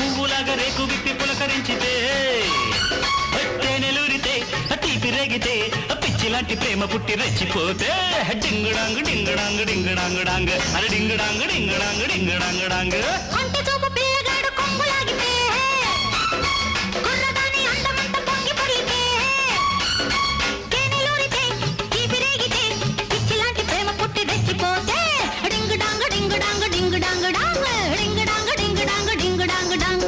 పువ్వులాగా రేకు విప్పి పులకరించితే తేనెలూరితే తీపి రేగితే పిచ్చిలాంటి ప్రేమ పుట్టి రెచ్చిపోతే డింగుడాంగు డింగుడాంగు డింగుడాంగు డాంగ్ అరే డింగుడాంగు డింగుడాంగు డింగుడాంగు డాంగ్ కంటి చూపు పిల్లగాడు కొంగులాగితే కుర్రదాని అందమంత పొంగి పొరితే తేనెలూరితే తీపి రేగితే పిచ్చిలాంటి ప్రేమ పుట్టి రెచ్చిపోతే డింగుడాంగు డింగుడాంగు డింగుడాంగు డాంగ్ డింగుడాంగు డింగుడాంగు డింగుడాంగు డాంగ్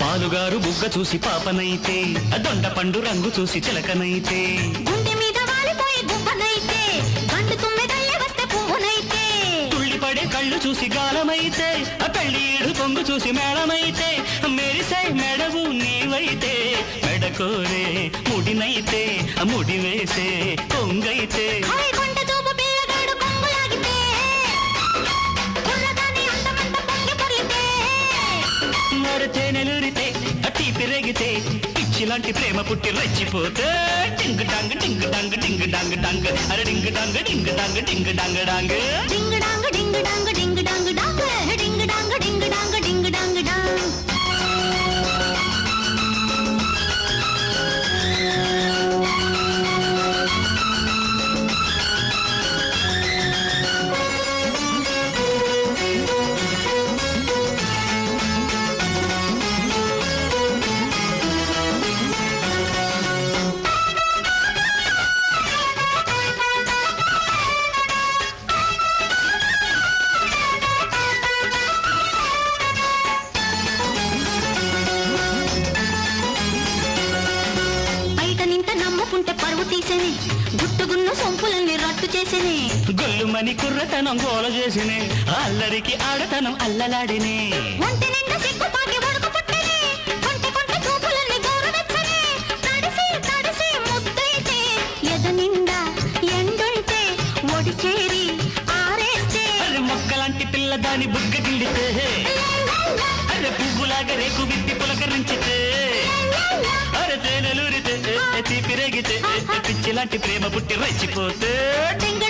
పాలుగారు బుగ్గ చూసి పాపనైతే దొండ పండు రంగు చూసి చిలకనైతే గుండె మీద వాలిపోయి గుబ్బనైతే గండు తుమ్మెదల్లే వస్తే పువ్వునైతే తుళ్ళిపడే కళ్ళు చూసి గాలమైతే పెళ్ళీడు పొంగు చూసి మేళమైతే మెరిసే మెడవు నీవైతే మెడకోరే ముడినైతే ముడి వేసే పొంగైతే హై కొండ చూపు పిల్లగాడు కొంగులాగితే కుర్రదాని అందమంత పొంగి పొర్లితే మరి తేనెలూరితే తీపి రేగితే పిచ్చిలాంటి ప్రేమ పుట్టి రెచ్చిపోతే ding dong ding dong ding dong dong అరే ding dong ding dong ding dong dong ding dong ding dong ding dong dong ding dong ding dong ding dong dong బయట నింట నమ్ముకుంటే పరువు తీసేనే గుట్టుగున్న సొంపులన్నీ రట్టు చేసేనే గొల్లుమని కుర్రతనం గోల చేసినే అల్లరికి ఆడతనం అల్లలాడినే ఒంటి నిండా సిగ్గుపాకి ఒడుకు పుట్టనే కొంటె కొంటె చూపులన్నీ గౌరవెచ్చనే తడిసి తడిసి ముద్దైతే ఎద నిండా ఎండుంటే ఒడి చేరి ఆరేస్తే అరే మొక్కలాంటి పిల్ల దాని బుగ్గ గిల్లితే అరే పువ్వులాగా రేకు విప్పి పులకరించితే అరే తేనెలూరితే తీపి రేగితే పిచ్చిలాంటి ప్రేమ పుట్టి రెచ్చిపోతే డింగ